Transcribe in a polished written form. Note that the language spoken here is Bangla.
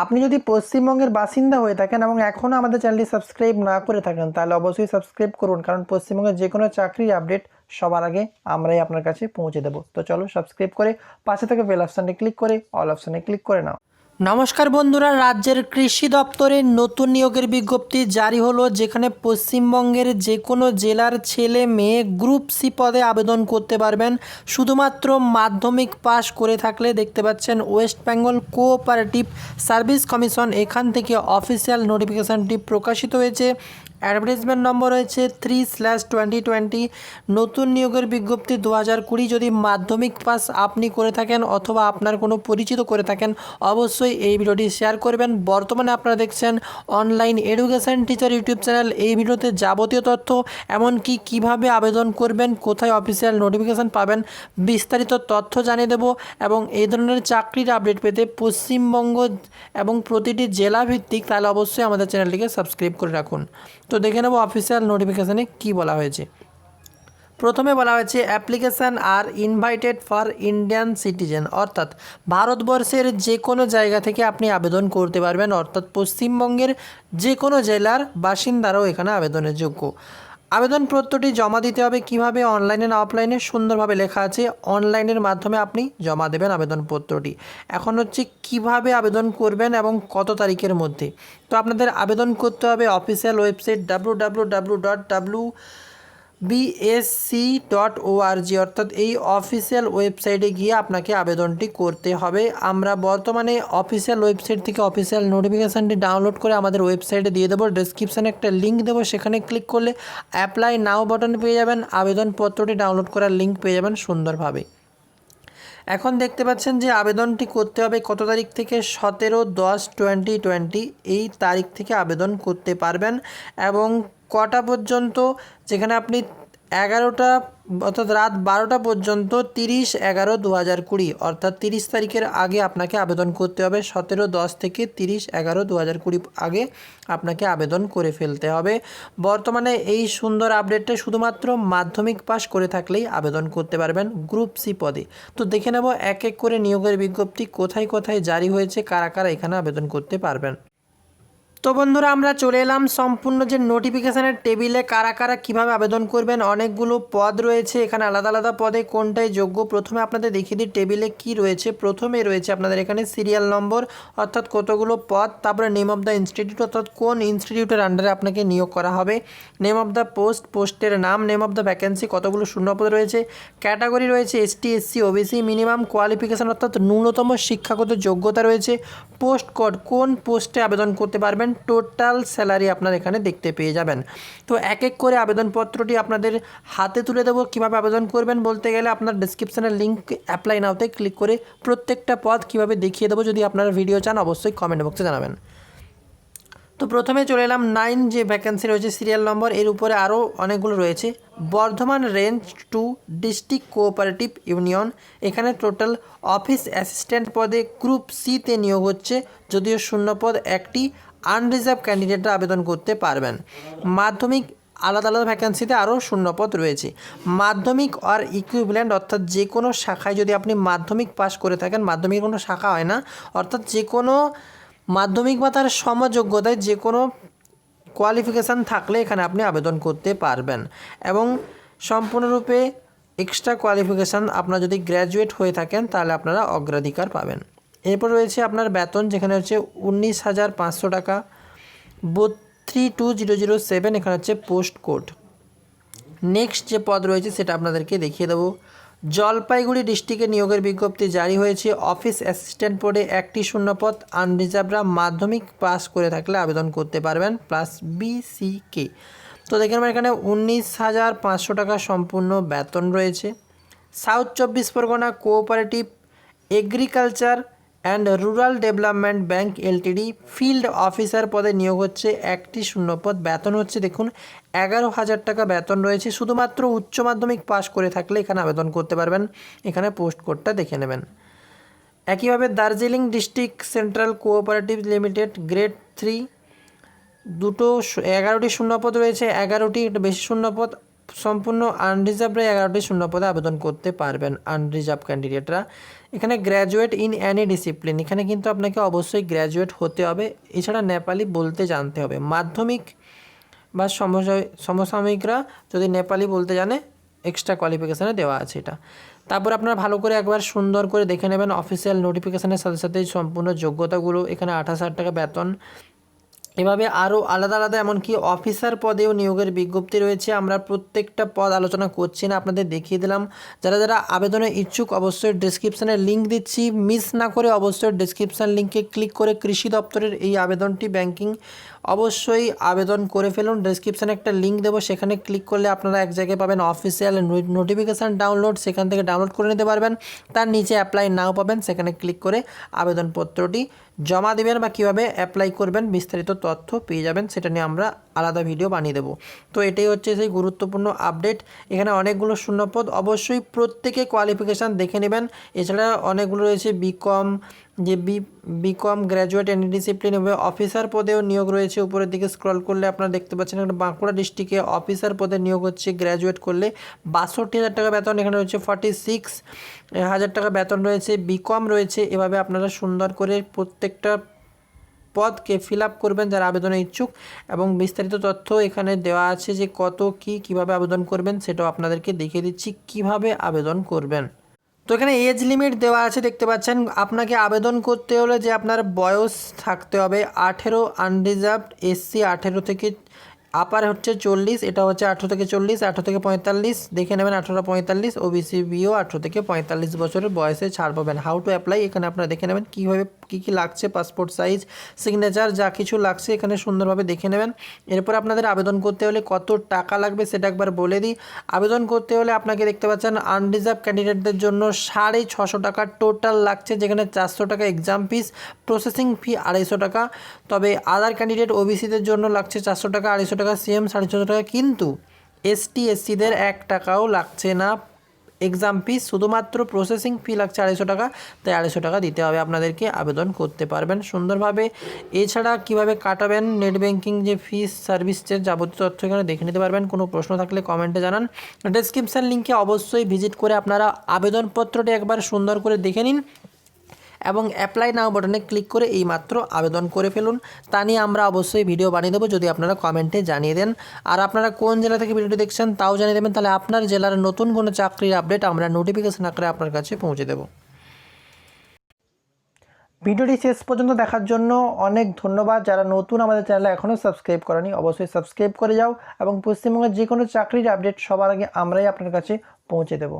আপনি যদি পশ্চিমবঙ্গের বাসিন্দা হয়ে থাকেন এবং এখনও আমাদের চ্যানেলটি সাবস্ক্রাইব না করে থাকেন তাহলে অবশ্যই সাবস্ক্রাইব করুন, কারণ পশ্চিমবঙ্গের যে কোনো চাকরির আপডেট সবার আগে আমরাই আপনার কাছে পৌঁছে দেবো। তো চলো সাবস্ক্রাইব করে পাশে থেকে বেল অপশানে ক্লিক করে অল অপশানে ক্লিক করে নাও। নমস্কার বন্ধুরা, রাজ্যের কৃষি দপ্তরে নতুন নিয়োগের বিজ্ঞপ্তি জারি হলো, যেখানে পশ্চিমবঙ্গের যে কোনো জেলার ছেলে মেয়ে গ্রুপ সি পদে আবেদন করতে পারবেন শুধুমাত্র মাধ্যমিক পাস করে থাকলে। দেখতে পাচ্ছেন West Bengal cooperative service commission এখান থেকে অফিসিয়াল নোটিফিকেশানটি প্রকাশিত হয়েছে। অ্যাডভার্টাইজমেন্ট নম্বর রয়েছে 3/2020। নতুন নিয়োগের বিজ্ঞপ্তি 2020। যদি মাধ্যমিক পাস আপনি করে থাকেন অথবা আপনার কোনো পরিচিত করে থাকেন অবশ্যই এই ভিডিওটি শেয়ার করবেন। বর্তমানে আপনারা দেখছেন online education teacher YouTube channel. এই ভিডিওতে যাবতীয় তথ্য, এমনকি কিভাবে আবেদন করবেন, কোথায় অফিসিয়াল নোটিফিকেশান পাবেন, বিস্তারিত তথ্য জানিয়ে দেব। এবং এই ধরনের চাকরির আপডেট পেতে পশ্চিমবঙ্গ এবং প্রতিটি জেলা ভিত্তিক, তাহলে অবশ্যই আমাদের চ্যানেলটিকে সাবস্ক্রাইব করে রাখুন। তো দেখে নেব অফিসিয়াল নোটিফিকেশানে কি বলা হয়েছে। প্রথমে বলা হয়েছে অ্যাপ্লিকেশান আর ইনভাইটেড ফর ইন্ডিয়ান সিটিজেন, অর্থাৎ ভারতবর্ষের যে কোনো জায়গা থেকে আপনি আবেদন করতে পারবেন, অর্থাৎ পশ্চিমবঙ্গের যে কোনো জেলার বাসিন্দারাও এখানে আবেদনের যোগ্য। আবেদনপত্রটি জমা দিতে হবে কিভাবে, অনলাইনে না অফলাইনে, সুন্দরভাবে লেখা আছে। অনলাইনের মাধ্যমে আপনি জমা দেবেন আবেদনপত্রটি। এখন হচ্ছে কিভাবে আবেদন করবেন এবং কত তারিখের মধ্যে। তো আপনাদের আবেদন করতে হবে অফিসিয়াল ওয়েবসাইট www.bsc.org, অর্থাৎ এই অফিসিয়াল ওয়েবসাইটে গিয়ে আপনাকে আবেদনটি করতে হবে। আমরা বর্তমানে অফিসিয়াল ওয়েবসাইট থেকে অফিসিয়াল নোটিফিকেশানটি ডাউনলোড করে আমাদের ওয়েবসাইটে দিয়ে দেবো। ডেসক্রিপশানে একটা লিঙ্ক দেবো, সেখানে ক্লিক করলে অ্যাপ্লাই নাও বাটন পেয়ে যাবেন, আবেদনপত্রটি ডাউনলোড করার লিঙ্ক পেয়ে যাবেন সুন্দরভাবে। এখন দেখতে পাচ্ছেন যে আবেদনটি করতে হবে কত তারিখ থেকে, 17/10/2020 এই তারিখ থেকে আবেদন করতে পারবেন। এবং কটা পর্যন্ত, যেখানে আপনি 11টা অর্থাৎ রাত 12টা পর্যন্ত 30/11/2020, অর্থাৎ 30 তারিখের আগে আপনাকে আবেদন করতে হবে। 17/10 থেকে 30/11/2020 আগে আপনাকে আবেদন করে ফেলতে হবে। বর্তমানে এই সুন্দর আপডেটটা শুধুমাত্র মাধ্যমিক পাস করে থাকলেই আবেদন করতে পারবেন গ্রুপ সি পদে। তো দেখে নেব এক এক করে নিয়োগের বিজ্ঞপ্তি কোথায় কোথায় জারি হয়েছে, কারা কারা এখানে আবেদন করতে পারবেন। তো বন্ধুরা, আমরা চলে এলাম সম্পূর্ণ যে নোটিফিকেশানের টেবিলে কারা কারা কীভাবে আবেদন করবেন। অনেকগুলো পদ রয়েছে এখানে, আলাদা আলাদা পদে কোনটাই যোগ্য। প্রথমে আপনাদের দেখিয়ে দিই টেবিলে কি রয়েছে। প্রথমে রয়েছে আপনাদের এখানে সিরিয়াল নম্বর, অর্থাৎ কতগুলো পদ, তারপরে নেম অফ দ্য ইনস্টিটিউট, অর্থাৎ কোন ইনস্টিটিউটের আন্ডারে আপনাকে নিয়োগ করা হবে, নেম অফ দ্য পোস্ট, পোস্টের নাম, নেম অফ দ্য ভ্যাকেন্সি, কতগুলো শূন্যপদ রয়েছে, ক্যাটাগরি রয়েছে ST, SC, OBC, minimum qualification অর্থাৎ ন্যূনতম শিক্ষাগত যোগ্যতা রয়েছে, পোস্ট কোড, কোন পোস্টে আবেদন করতে পারবেন, টোটাল স্যালারি আপনার এখানে দেখতে পেয়ে যাবেন। তো এক এক করে আবেদনপত্রটি আপনাদের হাতে তুলে দেবো। কীভাবে আবেদন করবেন বলতে গেলে আপনার ডেসক্রিপশানের লিঙ্ক অ্যাপ্লাই নাওতে ক্লিক করে প্রত্যেকটা পদ কীভাবে দেখিয়ে দেবো। যদি আপনারা ভিডিও চান অবশ্যই কমেন্ট বক্সে জানাবেন। তো প্রথমে চলে এলাম 9 যে ভ্যাকেন্সি রয়েছে সিরিয়াল নম্বর, এর উপরে আরও অনেকগুলো রয়েছে। Bardhaman range 2 district cooperative union, এখানে টোটাল অফিস অ্যাসিস্ট্যান্ট পদে গ্রুপ সিতে নিয়োগ হচ্ছে, যদিও শূন্যপদ একটি, আনরিজার্ভ ক্যান্ডিডেটরা আবেদন করতে পারবেন। মাধ্যমিক আলাদা আলাদা ভ্যাকেন্সিতে আরও শূন্যপদ রয়েছে। মাধ্যমিক আর ইকুইভ্যালেন্ট, অর্থাৎ যে কোনো শাখায় যদি আপনি মাধ্যমিক পাস করে থাকেন, মাধ্যমিক কোনো শাখা হয় না, অর্থাৎ যে কোনো মাধ্যমিক বা তার সমযোগ্যতায় যে কোনো কোয়ালিফিকেশান থাকলে এখানে আপনি আবেদন করতে পারবেন। এবং সম্পূর্ণরূপে এক্সট্রা কোয়ালিফিকেশান আপনার যদি গ্র্যাজুয়েট হয়ে থাকেন তাহলে আপনারা অগ্রাধিকার পাবেন। এরপর রয়েছে আপনার বেতন, যেখানে হচ্ছে 19,500 টাকা। 32007 এখানে হচ্ছে পোস্ট কোড। নেক্সট যে পদ রয়েছে সেটা আপনাদেরকে দেখিয়ে দেবো। জলপাইগুড়ি ডিস্ট্রিক্টে নিয়োগের বিজ্ঞপ্তি জারি হয়েছে। অফিস অ্যাসিস্ট্যান্ট পদে একটি শূন্যপদ, আনরিজার্ভরা মাধ্যমিক পাস করে থাকলে আবেদন করতে পারবেন, প্লাস BCK। তো দেখেন এখানে 19,500 টাকা সম্পূর্ণ বেতন রয়েছে। South 24 Pargana cooperative agriculture and rural development bank LTD field officer পদে নিয়োগ হচ্ছে, একটি শূন্যপদ, বেতন হচ্ছে দেখুন 11,000 টাকা বেতন রয়েছে। শুধুমাত্র উচ্চ মাধ্যমিক পাস করে থাকলে এখানে আবেদন করতে পারবেন। এখানে পোস্ট কোডটা দেখে নেবেন। একইভাবে Darjeeling district central cooperative limited grade 3 11টি শূন্যপদ রয়েছে, 11টি একটু বেশি শূন্যপদ, সম্পূর্ণ আনরিজার্ভরা 11টি শূন্য পদে আবেদন করতে পারবেন আনরিজার্ভ ক্যান্ডিডেটরা। এখানে গ্র্যাজুয়েট ইন অ্যানি ডিসিপ্লিন, এখানে কিন্তু আপনাকে অবশ্যই গ্র্যাজুয়েট হতে হবে, এছাড়া নেপালি বলতে জানতে হবে। মাধ্যমিক বা সমসাময়িকরা যদি নেপালি বলতে জানে এক্সট্রা কোয়ালিফিকেশানে দেওয়া আছে এটা। তারপর আপনারা ভালো করে একবার সুন্দর করে দেখে নেবেন অফিসিয়াল নোটিফিকেশানের সাথে সাথে সম্পূর্ণ যোগ্যতাগুলো। এখানে 28,000 টাকা বেতন, এভাবে আরও আলাদা আলাদা এমনকি অফিসার পদেও নিয়োগের বিজ্ঞপ্তি রয়েছে। আমরা প্রত্যেকটা পদ আলোচনা করছি না, আপনাদের দেখিয়ে দিলাম। যারা যারা আবেদনের ইচ্ছুক অবশ্যই ডেসক্রিপশানে লিঙ্ক দিচ্ছি, মিস না করে অবশ্যই ডেসক্রিপশান লিঙ্কে ক্লিক করে কৃষি দপ্তরের এই আবেদনটি ব্যাংকিং অবশ্যই আবেদন করে ফেলুন। ডেসক্রিপশানে একটা লিঙ্ক দেবো, সেখানে ক্লিক করলে আপনারা এক জায়গায় পাবেন অফিসিয়াল নোটিফিকেশান ডাউনলোড, সেখান থেকে ডাউনলোড করে নিতে পারবেন। তার নিচে অ্যাপ্লাই নাও পাবেন, সেখানে ক্লিক করে আবেদনপত্রটি জমা দেবেন বা কীভাবে অ্যাপ্লাই করবেন বিস্তারিত তথ্য পেয়ে যাবেন, সেটা নিয়ে আমরা আলাদা ভিডিও বানিয়ে দেবো। তো এটাই হচ্ছে সেই গুরুত্বপূর্ণ আপডেট। এখানে অনেকগুলো শূন্যপদ, অবশ্যই প্রত্যেকে কোয়ালিফিকেশান দেখে নেবেন। এছাড়া অনেকগুলো রয়েছে বিকম, যে বিকম গ্র্যাজুয়েট এনি ডিসিপ্লিন, এভাবে অফিসার পদেও নিয়োগ রয়েছে। উপরের দিকে স্ক্রল করলে আপনারা দেখতে পাচ্ছেন এখানে বাঁকুড়া ডিস্ট্রিক্টে অফিসার পদে নিয়োগ হচ্ছে, গ্র্যাজুয়েট করলে 62,000 টাকা বেতন। এখানে রয়েছে 46,000 টাকা বেতন রয়েছে, বিকম রয়েছে। এভাবে আপনারা সুন্দর করে প্রত্যেকটা পদকে ফিল আপ করবেন যারা আবেদনের ইচ্ছুক, এবং বিস্তারিত তথ্য এখানে দেওয়া আছে যে কত কীভাবে আবেদন করবেন সেটাও আপনাদেরকে দেখিয়ে দিচ্ছি কীভাবে আবেদন করবেন। তো এখানে এজ লিমিট দেওয়া আছে দেখতে পাচ্ছেন। আপনাকে আবেদন করতে হলে যে আপনার বয়স থাকতে হবে 18, আনরিজার্ভড এসসি 18 থেকে, আপার হচ্ছে 40, এটা হচ্ছে 18 থেকে 40, 18 থেকে 45 দেখে নেবেন, 18-45, ওবিসি বিও 18 থেকে 45 বছরের বয়সে ছাড় পাবেন। হাউ টু অ্যাপ্লাই, এখানে আপনারা দেখে নেবেন কীভাবে কী লাগছে, পাসপোর্ট সাইজ, সিগনেচার, যা কিছু লাগছে এখানে সুন্দরভাবে দেখে নেবেন। এরপর আপনাদের আবেদন করতে হলে কত টাকা লাগবে সেটা একবার বলে দিই। আবেদন করতে হলে আপনাকে দেখতে পাচ্ছেন আনরিজার্ভ ক্যান্ডিডেটদের জন্য 650 টাকা টোটাল লাগছে, যেখানে 400 টাকা এক্সাম ফিস, প্রসেসিং ফি 250 টাকা। তবে আদার ক্যান্ডিডেট ওবিসিদের জন্য লাগছে 400 টাকা, 250 টাকা, সিএম 650 টাকা। কিন্তু এসটি এসসিদের 1 টাকাও লাগছে না এক্সাম ফিস, শুধুমাত্র প্রসেসিং ফি লাগছে 250 টাকা। তাই 250 টাকা দিতে হবে আপনাদেরকে, আবেদন করতে পারবেন সুন্দরভাবে। এছাড়া কিভাবে কাটাবেন নেট ব্যাঙ্কিং যে ফিস, সার্ভিস চার্জ, যাবতীয় তথ্য এখানে দেখে নিতে পারবেন। কোনো প্রশ্ন থাকলে কমেন্টে জানান। ডেসক্রিপশান লিঙ্কে অবশ্যই ভিজিট করে আপনারা আবেদনপত্রটি একবার সুন্দর করে দেখে নিন এবং অ্যাপ্লাই নাও বাটনে ক্লিক করে এইমাত্র আবেদন করে ফেলুন। তা নিয়ে আমরা অবশ্যই ভিডিও বানিয়ে দেবো, যদি আপনারা কমেন্টে জানিয়ে দেন। আর আপনারা কোন জেলা থেকে ভিডিওটি দেখছেন তাও জানিয়ে দেবেন, তাহলে আপনার জেলার নতুন কোনো চাকরির আপডেট আমরা নোটিফিকেশন আকারে আপনার কাছে পৌঁছে দেব। ভিডিওটি শেষ পর্যন্ত দেখার জন্য অনেক ধন্যবাদ। যারা নতুন আমাদের চ্যানেলে এখনও সাবস্ক্রাইব করেনি অবশ্যই সাবস্ক্রাইব করে যাও, এবং পশ্চিমবঙ্গের যে কোনো চাকরির আপডেট সবার আগে আমরাই আপনার কাছে পৌঁছে দেব।